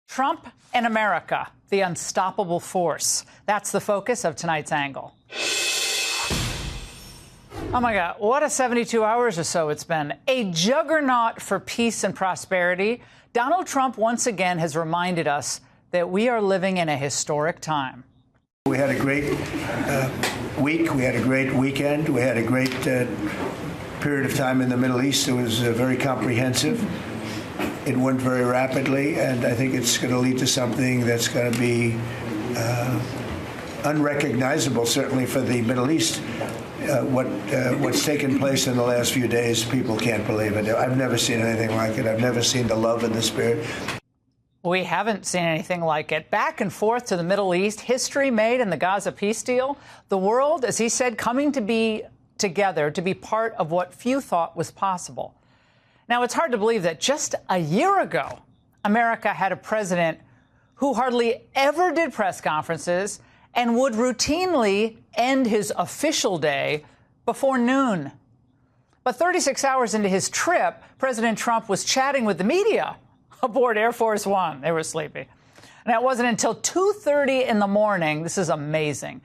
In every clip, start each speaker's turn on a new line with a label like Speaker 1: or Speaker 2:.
Speaker 1: Trump and America, the unstoppable force. That's the focus of tonight's angle. Oh, my God, what a 72 hours or so it's been. A juggernaut for peace and prosperity. Donald Trump once again has reminded us that we are living in a historic time.
Speaker 2: We had a great week. We had a great weekend. We had a great period of time in the Middle East. It was very comprehensive. It went very rapidly, and I think it's going to lead to something that's going to be unrecognizable, certainly for the Middle East. What's taken place in the last few days, people can't believe it. I've never seen anything like it. I've never seen the love and the spirit.
Speaker 1: We haven't seen anything like it. Back and forth to the Middle East, history made in the Gaza peace deal. The world, as he said, coming to be together to be part of what few thought was possible. Now, it's hard to believe that just a year ago, America had a president who hardly ever did press conferences and would routinely end his official day before noon. But 36 hours into his trip, President Trump was chatting with the media aboard Air Force One. They were sleepy. And it wasn't until 2:30 in the morning, this is amazing,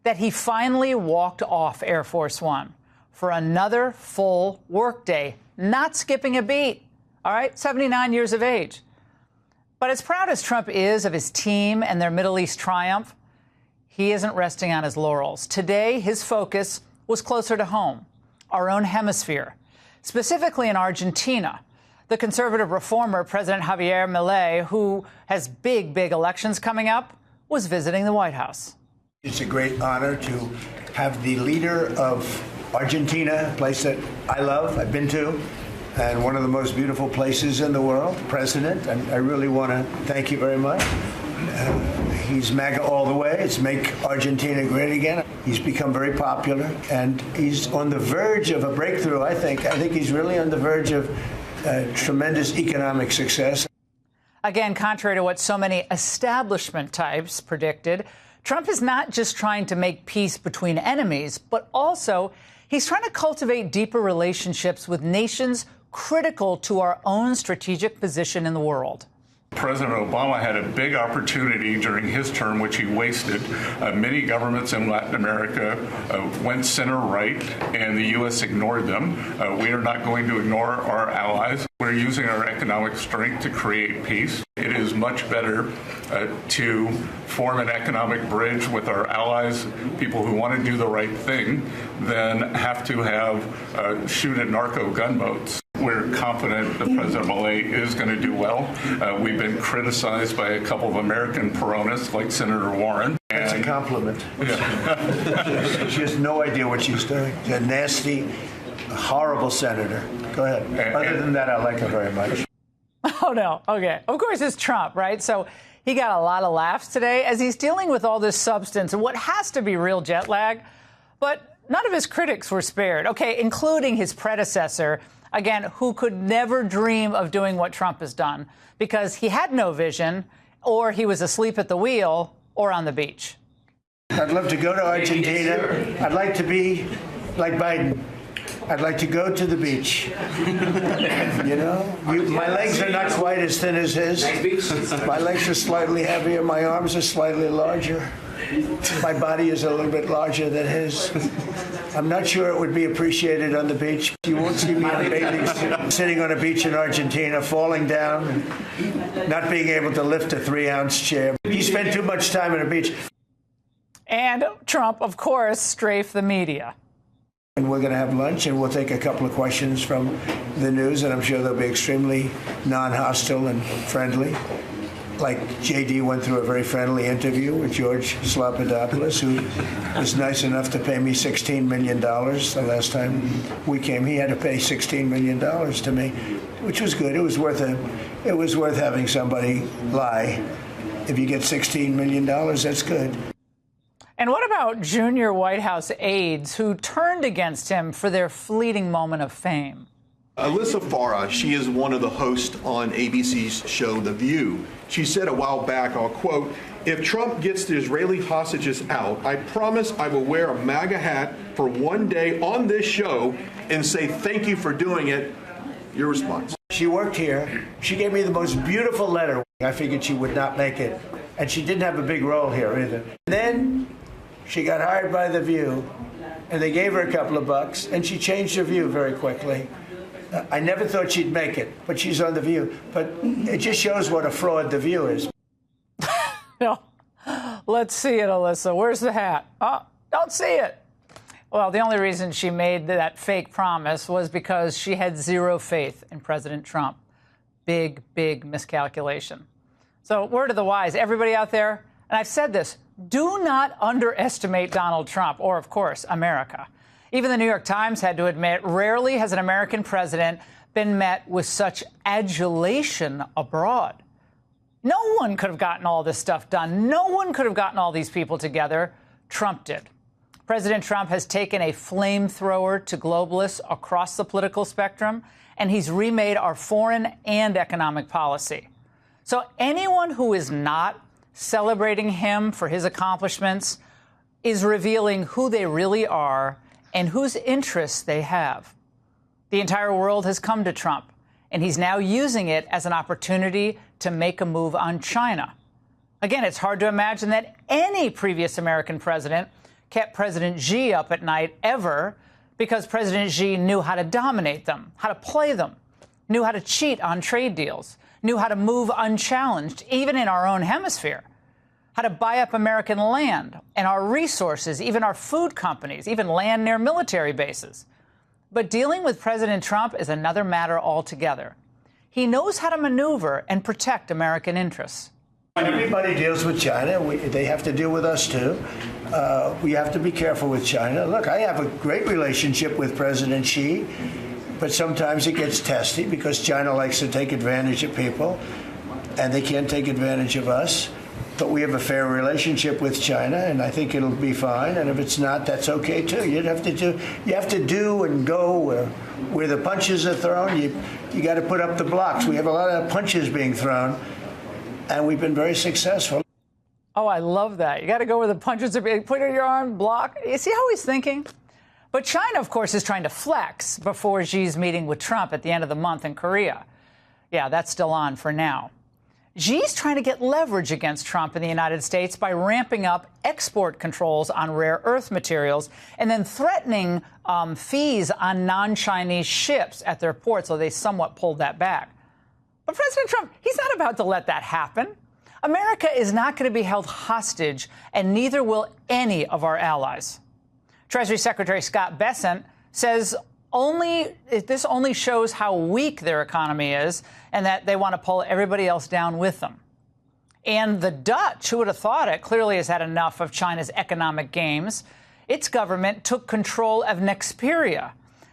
Speaker 1: that he finally walked off Air Force One for another full workday, not skipping a beat. All right, 79 years of age. But as proud as Trump is of his team and their Middle East triumph, he isn't resting on his laurels. Today, his focus was closer to home, our own hemisphere, specifically in Argentina. The conservative reformer, President Javier Milei, who has big elections coming up, was visiting the White House.
Speaker 2: It's a great honor to have the leader of Argentina, a place that I love, I've been to, and one of the most beautiful places in the world, President. And I really want to thank you very much. He's MAGA all the way. It's make Argentina great again. He's become very popular, and he's on the verge of a breakthrough, I think. I think he's really on the verge of tremendous economic success.
Speaker 1: Again, contrary to what so many establishment types predicted, Trump is not just trying to make peace between enemies, but also he's trying to cultivate deeper relationships with nations critical to our own strategic position in the world.
Speaker 3: President Obama had a big opportunity during his term, which he wasted. Many governments in Latin America went center-right, and the U.S. ignored them. We are not going to ignore our allies. We're using our economic strength to create peace. It is much better to form an economic bridge with our allies, people who want to do the right thing, than have to have shoot at narco gunboats. We're confident that President Milei is going to do well. We've been criticized by a couple of American Peronists, like Senator Warren.
Speaker 2: That's a compliment.
Speaker 3: Yeah.
Speaker 2: She has no idea what she's doing. She's a nasty, horrible senator. Go ahead. Other than that, I like her very much.
Speaker 1: Oh, no. Okay. Of course, it's Trump, right? So he got a lot of laughs today as he's dealing with all this substance and what has to be real jet lag. But none of his critics were spared, okay, including his predecessor, again, who could never dream of doing what Trump has done because he had no vision, or he was asleep at the wheel or on the beach.
Speaker 2: I'd love to go to Argentina. I'd like to be like Biden. I'd like to go to the beach. You know, my legs are not quite as thin as his. My legs are slightly heavier. My arms are slightly larger. My body is a little bit larger than his. I'm not sure it would be appreciated on the beach. You won't see me on a bathing suit, sitting on a beach in Argentina, falling down, not being able to lift a 3-ounce chair. He spent too much time on a beach.
Speaker 1: And Trump, of course, strafed the media.
Speaker 2: And we're going to have lunch, and we'll take a couple of questions from the news, and I'm sure they'll be extremely non-hostile and friendly. Like J.D. went through a very friendly interview with George Slobodanopoulos, who was nice enough to pay me $16 million the last time we came. He had to pay $16 million to me, which was good. It was worth having somebody lie. If you get $16 million, that's good.
Speaker 1: And what about junior White House aides who turned against him for their fleeting moment of fame?
Speaker 4: Alyssa Farah, she is one of the hosts on ABC's show The View. She said a while back, I'll quote, "If Trump gets the Israeli hostages out, I promise I will wear a MAGA hat for one day on this show and say thank you for doing it." Your response?
Speaker 2: She worked here. She gave me the most beautiful letter. I figured she would not make it. And she didn't have a big role here either. Then she got hired by The View, and they gave her a couple of bucks, and she changed her view very quickly. I never thought she'd make it, but she's on The View. But it just shows what a fraud The View is.
Speaker 1: No. Let's see it, Alyssa. Where's the hat? Oh, don't see it. Well, the only reason she made that fake promise was because she had zero faith in President Trump. Big, big miscalculation. So, word of the wise, everybody out there, and I've said this, do not underestimate Donald Trump or, of course, America. Even the New York Times had to admit, rarely has an American president been met with such adulation abroad. No one could have gotten all this stuff done. No one could have gotten all these people together. Trump did. President Trump has taken a flamethrower to globalists across the political spectrum, and he's remade our foreign and economic policy. So anyone who is not celebrating him for his accomplishments is revealing who they really are and whose interests they have. The entire world has come to Trump, and he's now using it as an opportunity to make a move on China. Again, it's hard to imagine that any previous American president kept President Xi up at night ever, because President Xi knew how to dominate them, how to play them, knew how to cheat on trade deals, knew how to move unchallenged, even in our own hemisphere, how to buy up American land and our resources, even our food companies, even land near military bases. But dealing with President Trump is another matter altogether. He knows how to maneuver and protect American interests.
Speaker 2: Everybody deals with China. They have to deal with us, too. We have to be careful with China. Look, I have a great relationship with President Xi, but sometimes it gets testy because China likes to take advantage of people, and they can't take advantage of us. But we have a fair relationship with China, and I think it'll be fine. And if it's not, that's okay, too. You have to do and go where the punches are thrown. You got to put up the blocks. We have a lot of punches being thrown, and we've been very successful.
Speaker 1: Oh, I love that. You got to go where the punches are being put in your arm, block. You see how he's thinking? But China, of course, is trying to flex before Xi's meeting with Trump at the end of the month in Korea. Yeah, that's still on for now. Xi's trying to get leverage against Trump in the United States by ramping up export controls on rare earth materials and then threatening fees on non-Chinese ships at their ports, so they somewhat pulled that back. But President Trump, he's not about to let that happen. America is not going to be held hostage, and neither will any of our allies. Treasury Secretary Scott Bessent says this only shows how weak their economy is and that they want to pull everybody else down with them. And the Dutch, who would have thought it, clearly has had enough of China's economic games. Its government took control of Nexperia.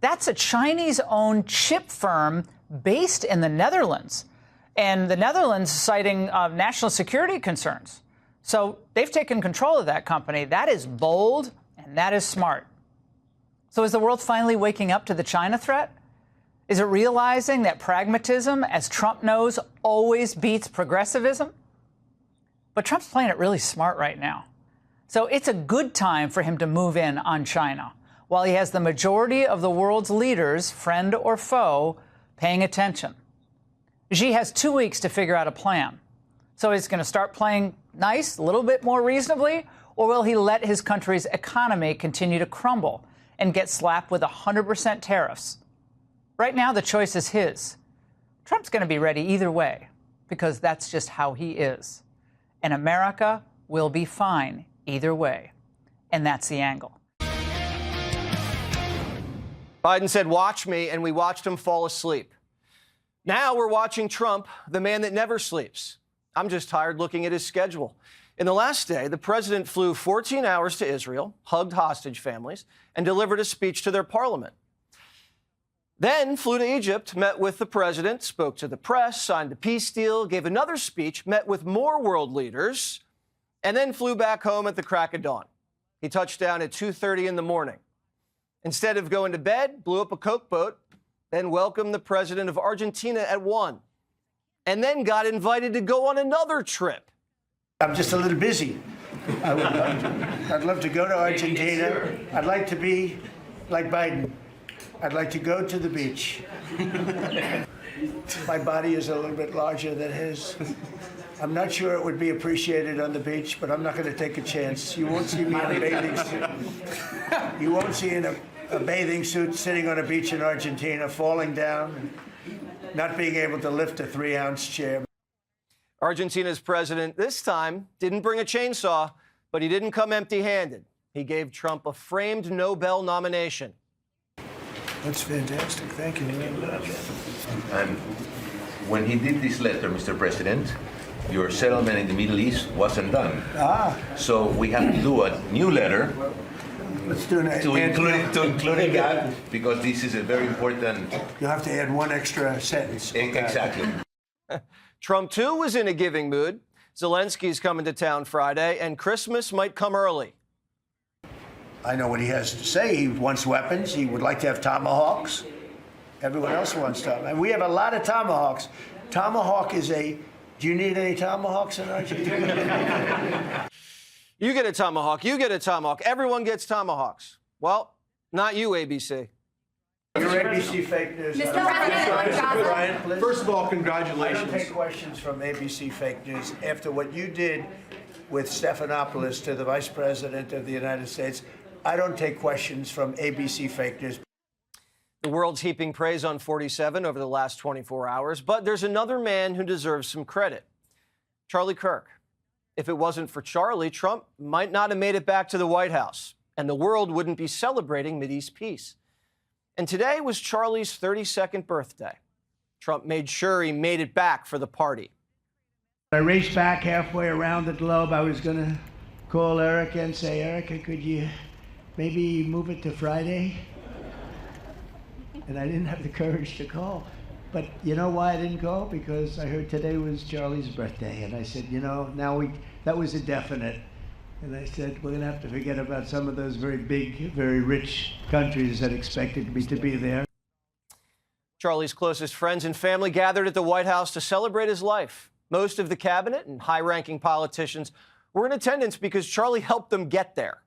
Speaker 1: That's a Chinese-owned chip firm based in the Netherlands. And the Netherlands citing national security concerns. So they've taken control of that company. That is bold and that is smart. So is the world finally waking up to the China threat? Is it realizing that pragmatism, as Trump knows, always beats progressivism? But Trump's playing it really smart right now. So it's a good time for him to move in on China, while he has the majority of the world's leaders, friend or foe, paying attention. Xi has 2 weeks to figure out a plan. So he's going to start playing nice, a little bit more reasonably, or will he let his country's economy continue to crumble and get slapped with 100% tariffs? Right now, the choice is his. Trump's going to be ready either way, because that's just how he is. And America will be fine either way. And that's the angle.
Speaker 5: Biden said, "Watch me," and we watched him fall asleep. Now we're watching Trump, the man that never sleeps. I'm just tired looking at his schedule. In the last day, the president flew 14 hours to Israel, hugged hostage families, and delivered a speech to their parliament. Then flew to Egypt, met with the president, spoke to the press, signed a peace deal, gave another speech, met with more world leaders, and then flew back home at the crack of dawn. He touched down at 2:30 in the morning. Instead of going to bed, blew up a Coke boat, then welcomed the president of Argentina at 1, and then got invited to go on another trip.
Speaker 2: I'm just a little busy. I'd love to go to Argentina. I'd like to be like Biden. I'd like to go to the beach. My body is a little bit larger than his. I'm not sure it would be appreciated on the beach, but I'm not going to take a chance. You won't see me in a bathing suit. You won't see in a bathing suit sitting on a beach in Argentina, falling down, and not being able to lift a 3-ounce chair.
Speaker 5: Argentina's president this time didn't bring a chainsaw, but he didn't come empty-handed. He gave Trump a framed Nobel nomination.
Speaker 2: That's fantastic. Thank you very much.
Speaker 6: And when he did this letter, Mr. President, your settlement in the Middle East wasn't done. So we have to do a new letter
Speaker 2: Let's do that.
Speaker 6: to include that, because this is a very important.
Speaker 2: You'll have to add one extra sentence.
Speaker 6: Exactly.
Speaker 5: Trump, too, was in a giving mood. Zelensky's coming to town Friday, and Christmas might come early.
Speaker 2: I know what he has to say. He wants weapons. He would like to have tomahawks. Everyone else wants tomahawks. And we have a lot of tomahawks. Tomahawk is a... Do you need any tomahawks in Argentina?
Speaker 5: You get a tomahawk. You get a tomahawk. Everyone gets tomahawks. Well, not you, ABC.
Speaker 2: Your ABC fake news.
Speaker 7: Mr. President,
Speaker 2: Brian, please.
Speaker 4: First of all,
Speaker 2: I
Speaker 4: congratulations.
Speaker 2: don't take questions from ABC fake news. After what you did with Stephanopoulos to the Vice President of the United States, I don't take questions from ABC fake news.
Speaker 5: The world's heaping praise on 47 over the last 24 hours, but there's another man who deserves some credit. Charlie Kirk. If it wasn't for Charlie, Trump might not have made it back to the White House, and the world wouldn't be celebrating Mideast peace. And today was Charlie's 32nd birthday. Trump made sure he made it back for the party.
Speaker 2: I raced back halfway around the globe. I was going to call Erica and say, Erica, could you maybe move it to Friday? And I didn't have the courage to call. But you know why I didn't call? Because I heard today was Charlie's birthday. And I said, you know, that was a definite. And I said, we're going to have to forget about some of those very big, very rich countries that expected me to be there.
Speaker 5: Charlie's closest friends and family gathered at the White House to celebrate his life. Most of the cabinet and high-ranking politicians were in attendance because Charlie helped them get there.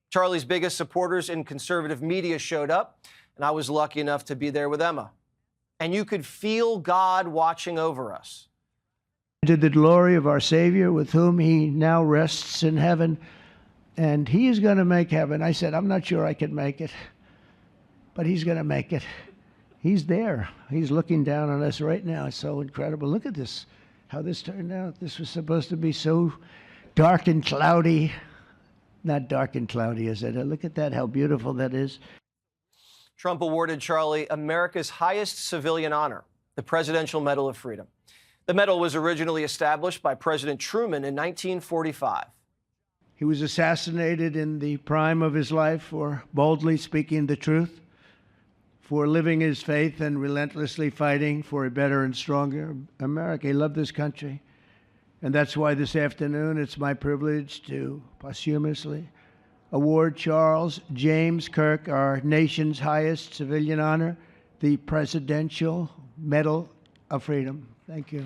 Speaker 5: Charlie's biggest supporters in conservative media showed up, and I was lucky enough to be there with Emma. And you could feel God watching over us.
Speaker 2: To the glory of our Savior, with whom he now rests in heaven, and he is going to make heaven. I said, I'm not sure I can make it, but he's going to make it. He's there. He's looking down on us right now. It's so incredible. Look at this, how this turned out. This was supposed to be so dark and cloudy. Not dark and cloudy, is it? Look at that, how beautiful that is.
Speaker 5: Trump awarded Charlie America's highest civilian honor, the Presidential Medal of Freedom. The medal was originally established by President Truman in 1945.
Speaker 2: He was assassinated in the prime of his life for boldly speaking the truth, for living his faith and relentlessly fighting for a better and stronger America. He loved this country. And that's why this afternoon it's my privilege to posthumously award Charles James Kirk, our nation's highest civilian honor, the Presidential Medal of Freedom. Thank you.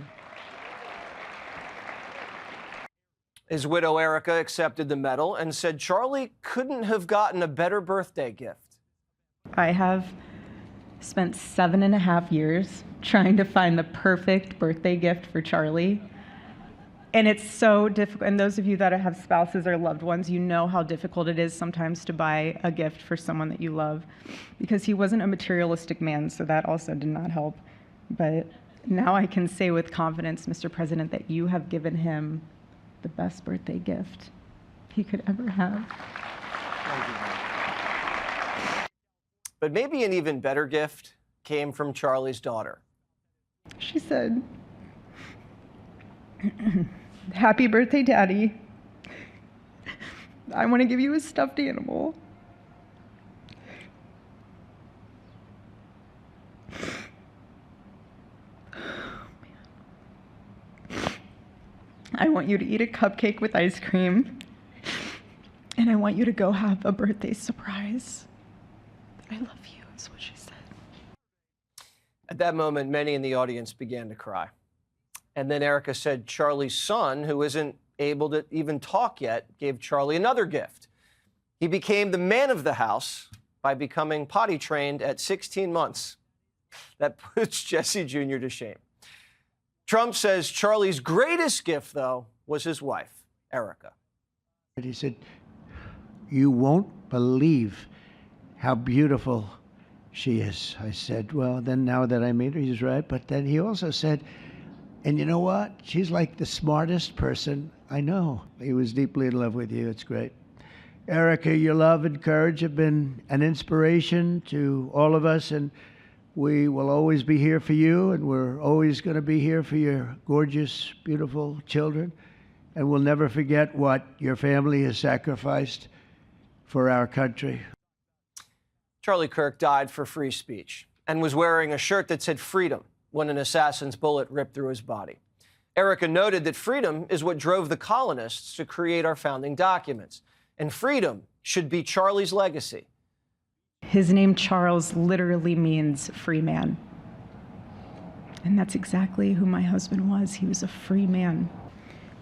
Speaker 5: His widow, Erica, accepted the medal and said Charlie couldn't have gotten a better birthday gift.
Speaker 8: I have spent 7.5 years trying to find the perfect birthday gift for Charlie. And it's so difficult. And those of you that have spouses or loved ones, you know how difficult it is sometimes to buy a gift for someone that you love. Because he wasn't a materialistic man, so that also did not help. But now I can say with confidence, Mr. President, that you have given him the best birthday gift he could ever have.
Speaker 5: But maybe an even better gift came from Charlie's daughter.
Speaker 8: She said, "Happy birthday, Daddy. I want to give you a stuffed animal." "I want you to eat a cupcake with ice cream, and I want you to go have a birthday surprise. I love you," is what she said.
Speaker 5: At that moment, many in the audience began to cry. And then Erica said Charlie's son, who isn't able to even talk yet, gave Charlie another gift. He became the man of the house by becoming potty trained at 16 months. That puts Jesse Jr. to shame. Trump says Charlie's greatest gift, though, was his wife, Erica.
Speaker 2: He said, "You won't believe how beautiful she is." I said, "Well, then now that I meet her, he's right." But then he also said, "And you know what? She's like the smartest person I know." He was deeply in love with you. It's great. Erica, your love and courage have been an inspiration to all of us, and we will always be here for you, and we're always going to be here for your gorgeous, beautiful children. And we'll never forget what your family has sacrificed for our country.
Speaker 5: Charlie Kirk died for free speech and was wearing a shirt that said freedom when an assassin's bullet ripped through his body. Erica noted that freedom is what drove the colonists to create our founding documents, and freedom should be Charlie's legacy.
Speaker 8: His name, Charles, literally means free man. And that's exactly who my husband was. He was a free man.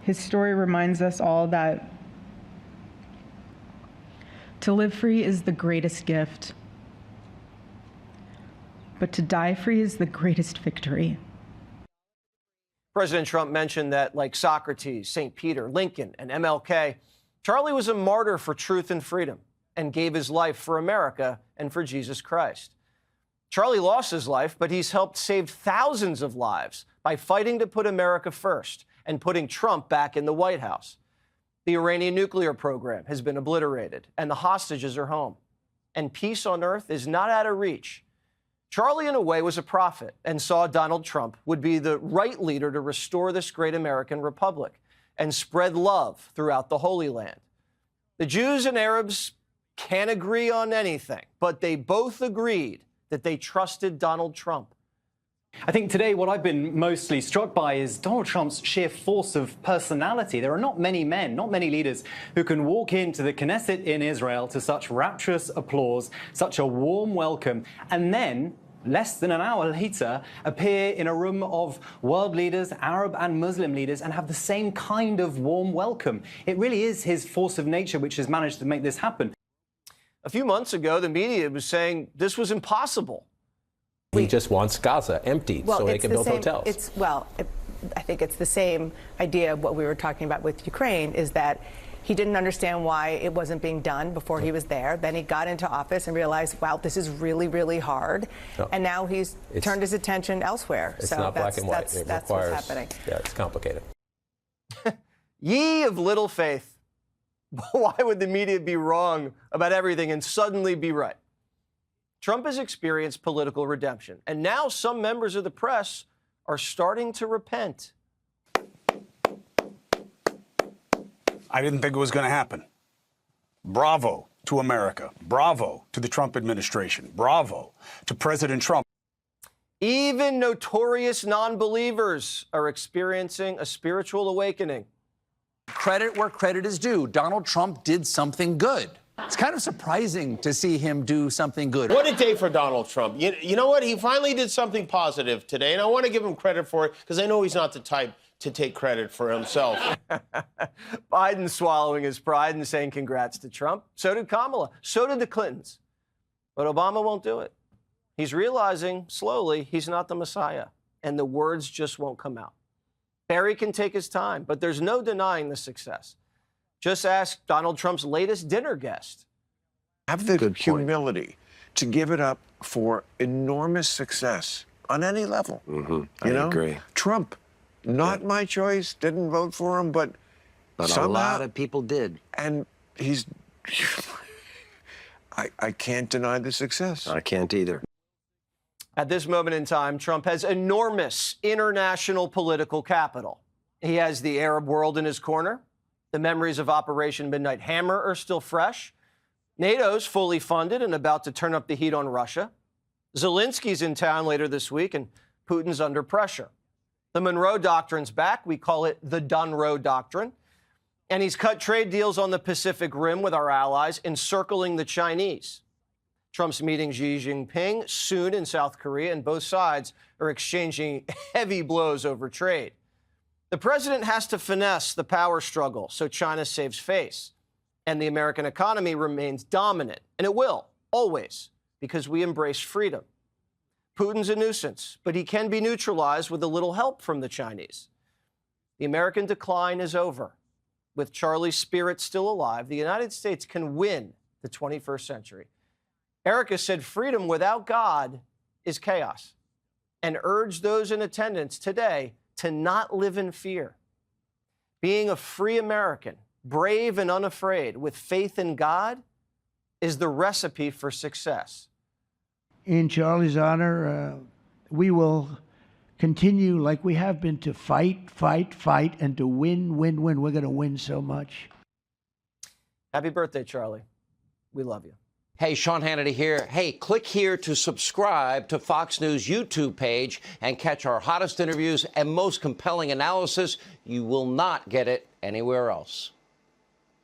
Speaker 8: His story reminds us all that to live free is the greatest gift, but to die free is the greatest victory.
Speaker 5: President Trump mentioned that, like Socrates, St. Peter, Lincoln, and MLK, Charlie was a martyr for truth and freedom and gave his life for America and for Jesus Christ. Charlie lost his life, but he's helped save thousands of lives by fighting to put America first and putting Trump back in the White House. The Iranian nuclear program has been obliterated, and the hostages are home. And peace on earth is not out of reach. Charlie, in a way, was a prophet and saw Donald Trump would be the right leader to restore this great American republic and spread love throughout the Holy Land. The Jews and Arabs can't agree on anything, but they both agreed that they trusted Donald Trump.
Speaker 7: I think today what I've been mostly struck by is Donald Trump's sheer force of personality. There are not many men, not many leaders who can walk into the Knesset in Israel to such rapturous applause, such a warm welcome, and then, less than an hour later, appear in a room of world leaders, Arab and Muslim leaders, and have the same kind of warm welcome. It really is his force of nature which has managed to make this happen.
Speaker 5: A few months ago, the media was saying this was impossible.
Speaker 9: He just wants Gaza emptied so they can build hotels.
Speaker 10: I think it's the same idea of what we were talking about with Ukraine, is that he didn't understand why it wasn't being done before he was there. Then he got into office and realized, wow, this is really, really hard. No. And now he's turned his attention elsewhere.
Speaker 9: It's not black and white.
Speaker 10: That's what's happening.
Speaker 9: Yeah, it's complicated.
Speaker 5: Ye of little faith. Why would the media be wrong about everything and suddenly be right? Trump has experienced political redemption, and now some members of the press are starting to repent.
Speaker 11: I didn't think it was going to happen. Bravo to America. Bravo to the Trump administration. Bravo to President Trump.
Speaker 5: Even notorious non-believers are experiencing a spiritual awakening.
Speaker 12: Credit where credit is due. Donald Trump did something good. It's kind of surprising to see him do something good.
Speaker 13: What a day for Donald Trump. You know what? He finally did something positive today, and I want to give him credit for it because I know he's not the type to take credit for himself.
Speaker 5: Biden swallowing his pride and saying congrats to Trump. So did Kamala. So did the Clintons. But Obama won't do it. He's realizing slowly he's not the Messiah, and the words just won't come out. Barry can take his time, but there's no denying the success. Just ask Donald Trump's latest dinner guest.
Speaker 14: Have the humility to give it up for enormous success on any level.
Speaker 9: I agree.
Speaker 14: Trump, not my choice, didn't vote for him, but somehow,
Speaker 9: a lot of people did.
Speaker 14: And he's... I can't deny the success.
Speaker 9: I can't either.
Speaker 5: At this moment in time, Trump has enormous international political capital. He has the Arab world in his corner. The memories of Operation Midnight Hammer are still fresh. NATO's fully funded and about to turn up the heat on Russia. Zelensky's in town later this week, and Putin's under pressure. The Monroe Doctrine's back. We call it the Dunroe Doctrine. And he's cut trade deals on the Pacific Rim with our allies, encircling the Chinese. Trump's meeting Xi Jinping soon in South Korea, and both sides are exchanging heavy blows over trade. The president has to finesse the power struggle so China saves face, and the American economy remains dominant, and it will, always, because we embrace freedom. Putin's a nuisance, but he can be neutralized with a little help from the Chinese. The American decline is over. With Charlie's spirit still alive, the United States can win the 21st century. Erica said freedom without God is chaos, and urged those in attendance today to not live in fear. Being a free American, brave and unafraid, with faith in God, is the recipe for success.
Speaker 2: In Charlie's honor, we will continue like we have been to fight, fight, fight, and to win, win, win. We're going to win so much.
Speaker 5: Happy birthday, Charlie. We love you.
Speaker 15: Hey, Sean Hannity here. Hey, click here to subscribe to Fox News YouTube page and catch our hottest interviews and most compelling analysis. You will not get it anywhere else.